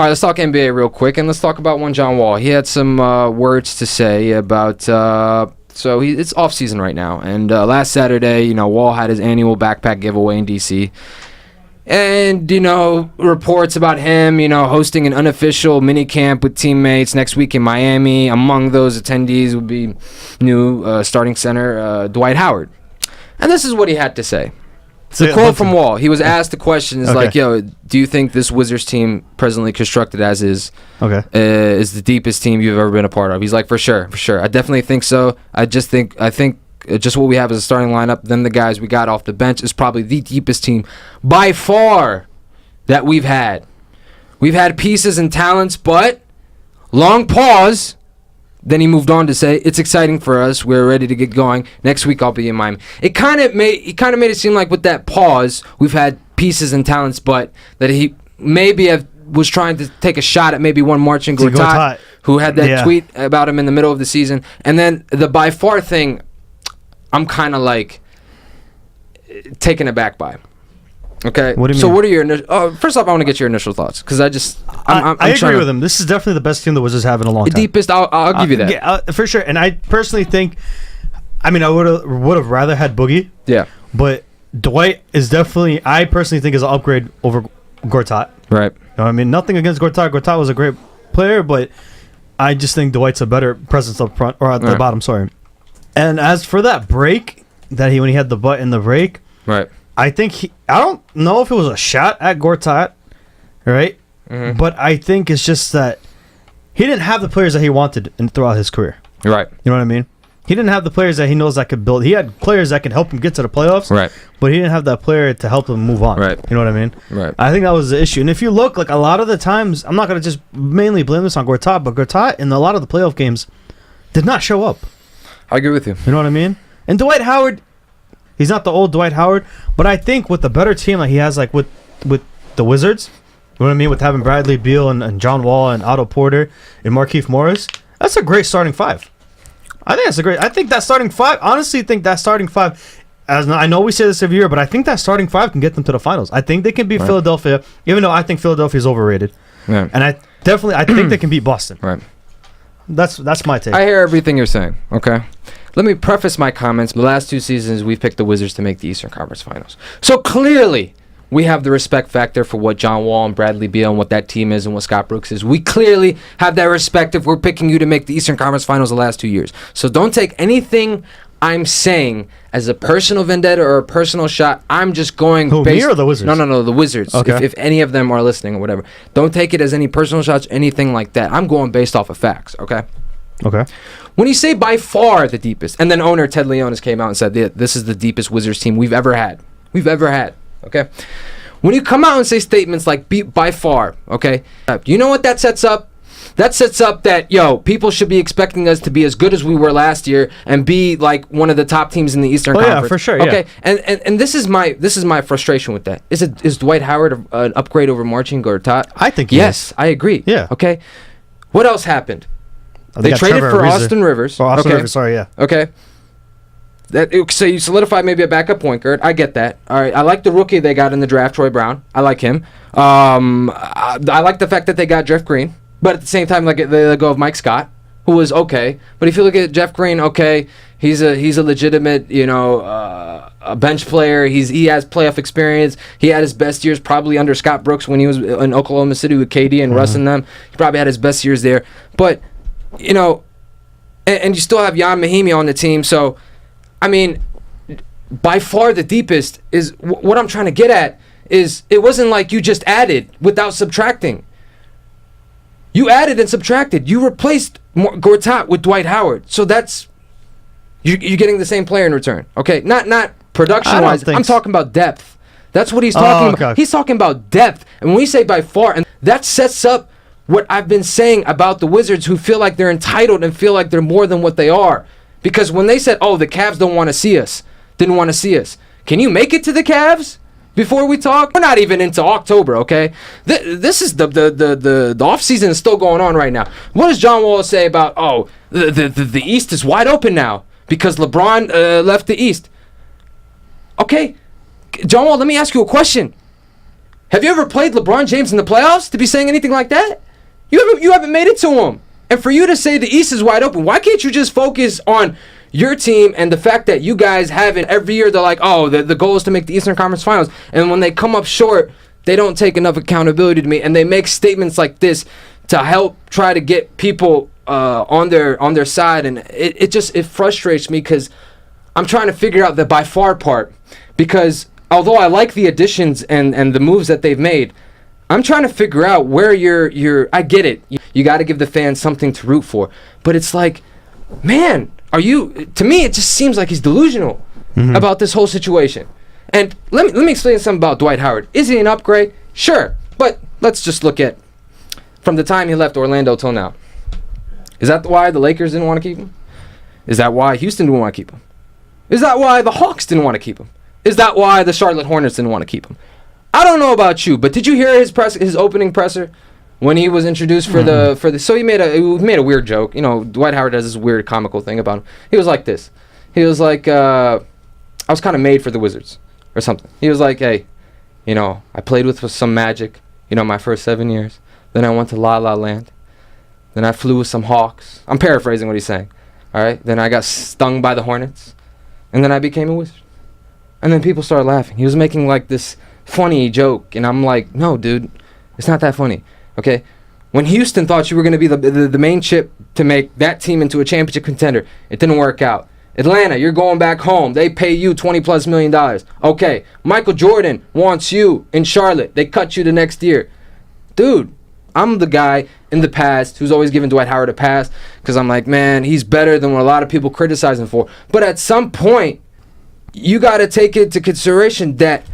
All right, let's talk NBA real quick, and let's talk about one John Wall. He had some words to say about. So it's off season right now, and last Saturday, Wall had his annual backpack giveaway in DC. And, reports about him, hosting an unofficial mini camp with teammates next week in Miami. Among those attendees would be new starting center Dwight Howard. And this is what he had to say. It's a quote from Wall. He was asked the question, like, do you think this Wizards team presently constructed as is the deepest team you've ever been a part of? He's like, for sure. I definitely think so. I think just what we have as a starting lineup, then the guys we got off the bench is probably the deepest team by far that we've had. We've had pieces and talents, but long pause. Then he moved on to say, it's exciting for us. We're ready to get going. Next week I'll be in Miami. He kind of made it seem like with that pause, we've had pieces and talents, but that he maybe was trying to take a shot at maybe one Marcin Gortat, who had that tweet about him in the middle of the season. And then the by far thing, I'm kind of like taken aback by. Okay. What do you mean? So what are your first off, I want to get your initial thoughts because I agree with him. This is definitely the best team the Wizards have in a long time. The deepest. I'll give you that. Yeah, for sure. And I personally think, I would have rather had Boogie. Yeah. But Dwight is definitely, I personally think, is an upgrade over Gortat. Right. Nothing against Gortat. Gortat was a great player, but I just think Dwight's a better presence up front or at the bottom. Sorry. And as for that break when he had the butt in the break, right? I think I don't know if it was a shot at Gortat, right? Mm-hmm. But I think it's just that he didn't have the players that he wanted throughout his career. Right. You know what I mean? He didn't have the players that he knows that could build. He had players that could help him get to the playoffs, right? But he didn't have that player to help him move on. Right. You know what I mean? Right. I think that was the issue. And if you look, like a lot of the times, I'm not going to just mainly blame this on Gortat, but Gortat in a lot of the playoff games did not show up. I agree with you. You know what I mean? And Dwight Howard, he's not the old Dwight Howard, but I think with the better team that he has, like with the Wizards, you know what I mean, with having Bradley Beal and John Wall and Otto Porter and Markieff Morris, that's a great starting five. I think that starting five, honestly think that starting five, I know we say this every year, but I think that starting five can get them to the finals. I think they can beat Philadelphia, even though I think Philadelphia is overrated. Yeah. And I think they can beat Boston. Right. That's my take. I hear everything you're saying, okay? Let me preface my comments. The last 2 seasons, we've picked the Wizards to make the Eastern Conference Finals. So clearly, we have the respect factor for what John Wall and Bradley Beal and what that team is and what Scott Brooks is. We clearly have that respect if we're picking you to make the Eastern Conference Finals the last 2 years. So don't take anything I'm saying as a personal vendetta or a personal shot. I'm just going Who, me or the Wizards? No, the Wizards. Okay. If any of them are listening or whatever. Don't take it as any personal shots, anything like that. I'm going based off of facts, okay? Okay. When you say by far the deepest, and then owner Ted Leonis came out and said, this is the deepest Wizards team we've ever had. Okay? When you come out and say statements like by far, okay, you know what that sets up? That sets up that, people should be expecting us to be as good as we were last year and be like one of the top teams in the Eastern Conference. Yeah, for sure. Okay, and this is my frustration with that. Is Dwight Howard an upgrade over Marcin Gortat? I think yes, I agree. Yeah. Okay. What else happened? They traded Trevor for Ariza. Austin Rivers. Oh, Austin Rivers, sorry, yeah. Okay. So you solidified maybe a backup point guard. I get that. All right. I like the rookie they got in the draft, Troy Brown. I like him. I like the fact that they got Jeff Green. But at the same time, like they let go of Mike Scott, who was okay. But if you look at Jeff Green, okay, he's a legitimate, a bench player. He has playoff experience. He had his best years probably under Scott Brooks when he was in Oklahoma City with KD and Russ and them. He probably had his best years there. But, and you still have Jan Mahimi on the team. So, by far the deepest is what I'm trying to get at is it wasn't like you just added without subtracting. You added and subtracted. You replaced Gortat with Dwight Howard. So that's you're getting the same player in return. Okay, not production-wise. I'm talking about depth. That's what he's talking about. He's talking about depth. And when we say by far, and that sets up what I've been saying about the Wizards who feel like they're entitled and feel like they're more than what they are. Because when they said, the Cavs didn't want to see us. Can you make it to the Cavs? Before we talk, we're not even into October, okay? This is the offseason is still going on right now. What does John Wall say about, the East is wide open now because LeBron left the East? Okay, John Wall, let me ask you a question. Have you ever played LeBron James in the playoffs to be saying anything like that? You haven't made it to him. And for you to say the East is wide open, why can't you just focus on your team and the fact that you guys have it every year? They're like, oh, the goal is to make the Eastern Conference Finals. And when they come up short, they don't take enough accountability to me. And they make statements like this to help try to get people on their side. And it frustrates me because I'm trying to figure out the by far part. Because although I like the additions and the moves that they've made, I'm trying to figure out where I get it. You got to give the fans something to root for. But it's like, man, to me, it just seems like he's delusional about this whole situation. And let me explain something about Dwight Howard. Is he an upgrade? Sure. But let's just look at from the time he left Orlando till now. Is that why the Lakers didn't want to keep him? Is that why Houston didn't want to keep him? Is that why the Hawks didn't want to keep him? Is that why the Charlotte Hornets didn't want to keep him? I don't know about you, but did you hear his opening presser when he was introduced for the? So he made a weird joke. You know, Dwight Howard does this weird comical thing about him. He was like this. He was like, I was kind of made for the Wizards or something. He was like, hey, you know, I played with some Magic, you know, my first 7 years. Then I went to La La Land. Then I flew with some Hawks. I'm paraphrasing what he's saying. All right. Then I got stung by the Hornets, and then I became a Wizard. And then people started laughing. He was making like this funny joke, and I'm like, no, dude, it's not that funny. Okay, when Houston thought you were going to be the main chip to make that team into a championship contender, it didn't work out. Atlanta, you're going back home. They pay you $20+ million. Okay, Michael Jordan wants you in Charlotte. They cut you the next year. Dude, I'm the guy in the past who's always given Dwight Howard a pass because I'm like, man, he's better than what a lot of people criticize him for. But at some point, you got to take into consideration that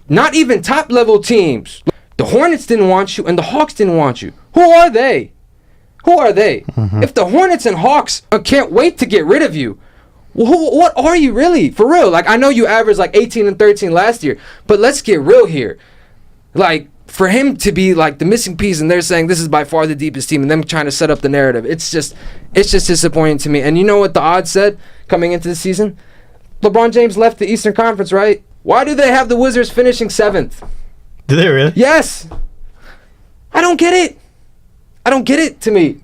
not even top-level teams. The Hornets didn't want you, and the Hawks didn't want you. Who are they? If the Hornets and Hawks can't wait to get rid of you, what are you really? For real. Like, I know you averaged like 18 and 13 last year, but let's get real here. Like, for him to be like the missing piece, and they're saying this is by far the deepest team, and them trying to set up the narrative, it's just disappointing to me. And you know what the odds said coming into the season? LeBron James left the Eastern Conference, right? Why do they have the Wizards finishing 7th? Do they really? Yes. I don't get it to me.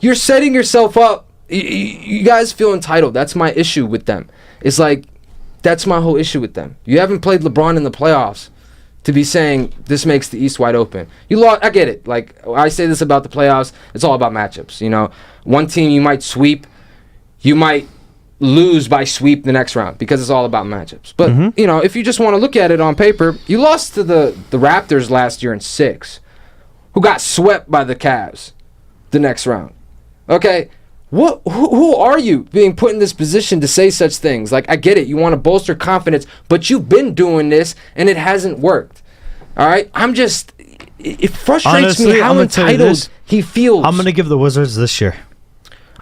You're setting yourself up. You guys feel entitled. That's my issue with them. It's like, that's my whole issue with them. You haven't played LeBron in the playoffs to be saying this makes the East wide open. You lost. I get it. Like, I say this about the playoffs. It's all about matchups. You know, one team you might sweep. You might lose by sweep the next round because it's all about matchups. But, you know, if you just want to look at it on paper, you lost to the Raptors last year in 6, who got swept by the Cavs the next round. Okay, who are you being put in this position to say such things? Like, I get it. You want to bolster confidence, but you've been doing this, and it hasn't worked. All right? It frustrates me how entitled he feels. I'm going to give the Wizards this year.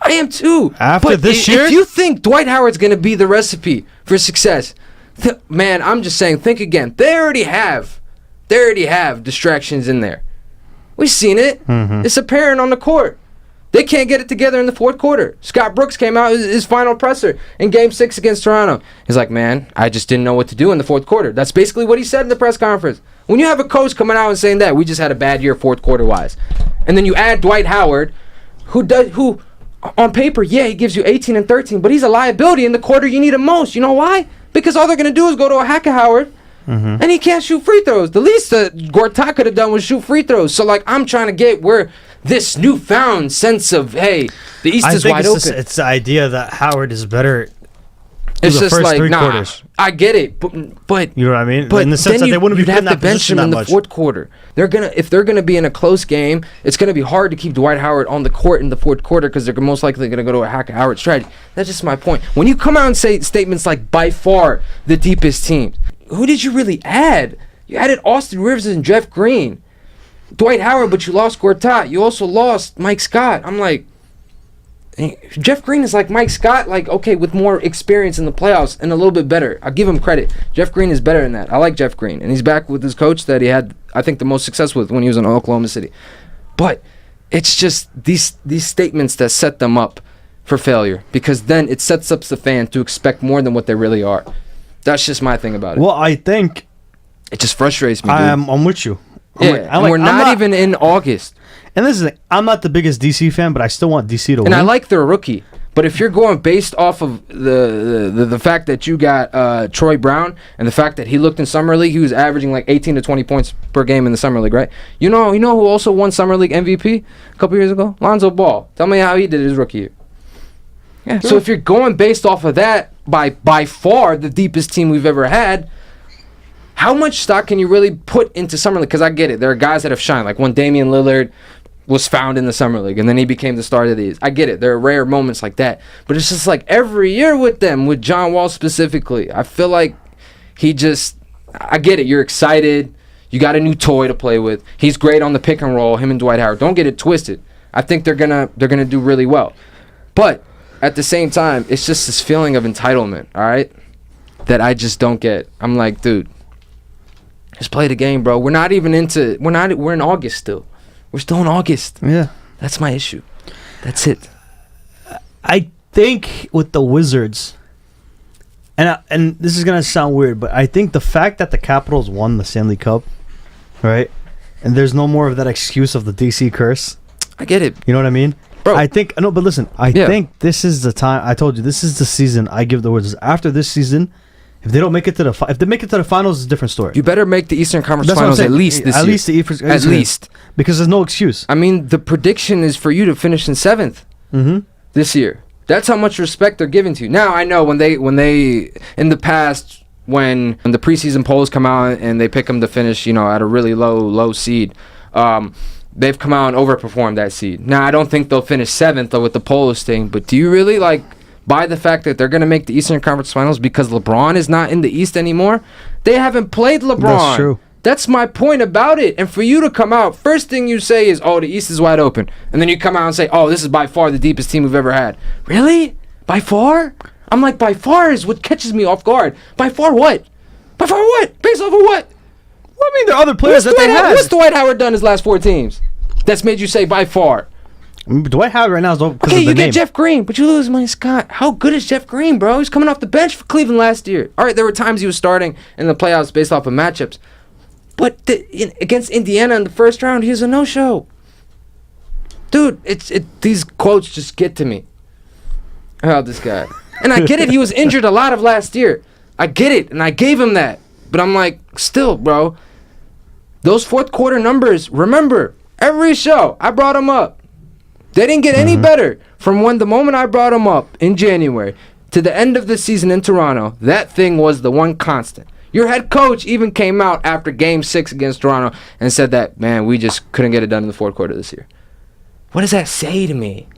I am too. After this year? If you think Dwight Howard's going to be the recipe for success, man, I'm just saying, think again. They already have distractions in there. We've seen it. It's apparent on the court. They can't get it together in the fourth quarter. Scott Brooks came out his final presser in Game 6 against Toronto. He's like, man, I just didn't know what to do in the fourth quarter. That's basically what he said in the press conference. When you have a coach coming out and saying that, we just had a bad year fourth quarter-wise. And then you add Dwight Howard, who on paper, yeah, he gives you 18 and 13, but he's a liability in the quarter you need him most. You know why? Because all they're going to do is go to a hack of Howard, and he can't shoot free throws. The least that Gortat could have done was shoot free throws. So, like, I'm trying to get where this newfound sense of, hey, the East is wide open. It's the idea that Howard is better. It's just like, nah, I get it, but you know what I mean. But in the sense that they wouldn't be in that position that much. In the fourth quarter, if they're gonna be in a close game, it's gonna be hard to keep Dwight Howard on the court in the fourth quarter because they're most likely gonna go to a hack of Howard strategy. That's just my point. When you come out and say statements like by far the deepest team, who did you really add? You added Austin Rivers and Jeff Green, Dwight Howard, but you lost Gortat. You also lost Mike Scott. I'm like, Jeff Green is like Mike Scott, like, okay, with more experience in the playoffs and a little bit better. I'll give him credit. Jeff Green is better than that. I like Jeff Green, and he's back with his coach that he had, I think, the most success with when he was in Oklahoma City. But it's just these statements that set them up for failure, because then it sets up the fan to expect more than what they really are. That's just my thing about it. Well, I think It just frustrates me, dude. I'm with you. We're not even in August. And this is, I'm not the biggest DC fan, but I still want DC to win. And I like their rookie. But if you're going based off of the fact that you got Troy Brown and the fact that he looked in Summer League, he was averaging like 18 to 20 points per game in the Summer League, right? You know who also won Summer League MVP a couple years ago? Lonzo Ball. Tell me how he did his rookie year. Yeah. So if you're going based off of that, by far the deepest team we've ever had, how much stock can you really put into Summer League? Because I get it. There are guys that have shined. Like when Damian Lillard was found in the Summer League, and then he became the star of these. I get it. There are rare moments like that. But it's just like every year with them, with John Wall specifically, I feel like he just... I get it. You're excited. You got a new toy to play with. He's great on the pick and roll, him and Dwight Howard. Don't get it twisted. I think they're gonna do really well. But at the same time, it's just this feeling of entitlement, all right, that I just don't get. I'm like, dude, just play the game, bro. We're in August still. We're still in August. Yeah. That's my issue. That's it. I think with the Wizards, and this is going to sound weird, but I think the fact that the Capitals won the Stanley Cup, right, and there's no more of that excuse of the DC curse. I get it. You know what I mean? Bro. I think, no, but listen, I think this is the time. I told you, this is the season I give the Wizards. After this season, if they don't make it to if they make it to the finals, it's a different story. You better make the Eastern Conference Finals at least this year. At least. Because there's no excuse. I mean, the prediction is for you to finish in 7th this year. That's how much respect they're giving to you. Now, I know when they in the past, when the preseason polls come out and they pick them to finish, at a really low seed, they've come out and overperformed that seed. Now, I don't think they'll finish 7th though with the Polish thing, but do you really buy the fact that they're going to make the Eastern Conference Finals because LeBron is not in the East anymore? They haven't played LeBron. That's true. That's my point about it. And for you to come out, first thing you say is, oh, the East is wide open. And then you come out and say, oh, this is by far the deepest team we've ever had. Really? By far? I'm like, by far is what catches me off guard. By far what? By far what? Based off of what? Well, I mean, there are other players that they have. What's Dwight Howard done his last 4 teams? That's made you say by far. Dwight Howard right now is because of the name. Okay, you get name. Jeff Green, but you lose Mike Scott. How good is Jeff Green, bro? He's coming off the bench for Cleveland last year. All right, there were times he was starting in the playoffs based off of matchups. But against Indiana in the first round, he was a no-show. Dude, these quotes just get to me about this guy. And I get it, he was injured a lot of last year. I get it, and I gave him that. But I'm like, still, bro, those fourth quarter numbers, remember, every show, I brought them up. They didn't get any better from the moment I brought them up in January to the end of the season in Toronto. That thing was the one constant. Your head coach even came out after Game 6 against Toronto and said that, man, we just couldn't get it done in the fourth quarter this year. What does that say to me?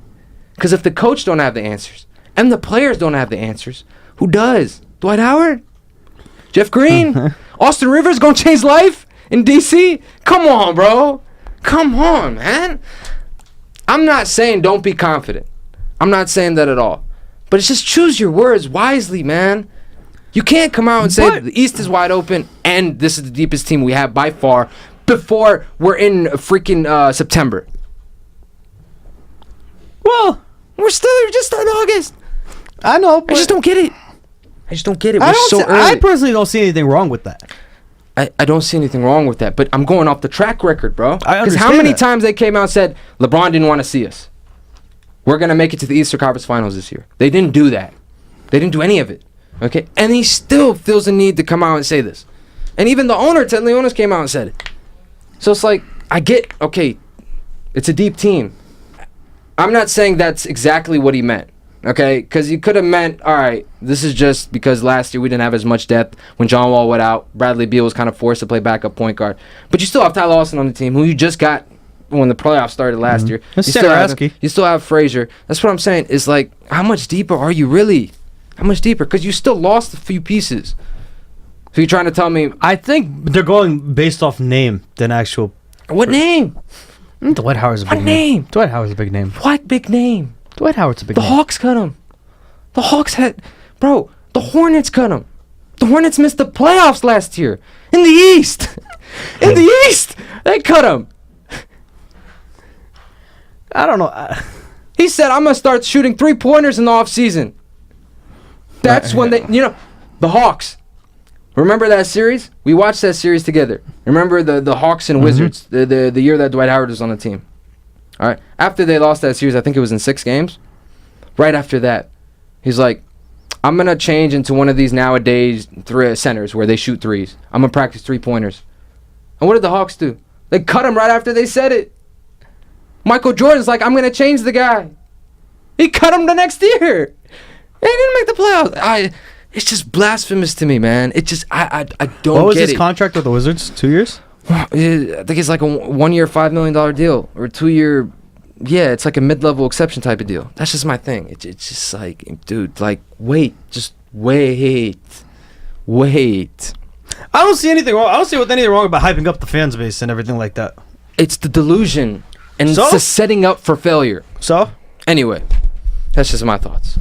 Because if the coach don't have the answers and the players don't have the answers, who does? Dwight Howard? Jeff Green? Austin Rivers gonna change life in DC? Come on, bro. Come on, man. I'm not saying don't be confident. I'm not saying that at all. But it's just choose your words wisely, man. You can't come out and say that the East is wide open and this is the deepest team we have by far before we're in freaking September. Well, we're just in August. I know, but I just don't get it. I personally don't see anything wrong with that. I don't see anything wrong with that, but I'm going off the track record, bro. Because how many times they came out and said, LeBron didn't want to see us. We're going to make it to the Eastern Conference Finals this year. They didn't do that. They didn't do any of it. Okay? And he still feels the need to come out and say this. And even the owner, Ted Leonis, came out and said it. So it's like, I get, okay, it's a deep team. I'm not saying that's exactly what he meant. Okay, because you could have meant, all right, this is just because last year we didn't have as much depth. When John Wall went out, Bradley Beal was kind of forced to play backup point guard. But you still have Tyler Austin on the team, who you just got when the playoffs started last year. You still have Frazier. That's what I'm saying. Is like, how much deeper are you really? How much deeper? Because you still lost a few pieces. So you're trying to tell me? I think they're going based off name than actual. What name? Dwight Howard's a big name. Dwight Howard's a big name. What big name? Dwight Howard's a big name. The Hawks cut him. The Hawks had... Bro, the Hornets cut him. The Hornets missed the playoffs last year. In the East. In the East. They cut him. I don't know. He said, I'm going to start shooting 3-pointers in the offseason. That's when they... the Hawks. Remember that series? We watched that series together. Remember the Hawks and Wizards, the year that Dwight Howard was on the team. All right. After they lost that series, I think it was in 6 games. Right after that, he's like, I'm going to change into one of these nowadays centers where they shoot threes. I'm going to practice 3-pointers. And what did the Hawks do? They cut him right after they said it. Michael Jordan's like, I'm going to change the guy. He cut him the next year. They didn't make the playoffs. It's just blasphemous to me, man. It just, I don't get it. What was his contract with the Wizards? 2 years? I think it's like a 1-year, $5 million deal. Or 2-year, yeah, it's like a mid-level exception type of deal. That's just my thing. It's just like, dude, like, wait. Just wait. Wait. I don't see anything wrong. I don't see anything wrong about hyping up the fans base and everything like that. It's the delusion. And it's the setting up for failure. So? Anyway, that's just my thoughts.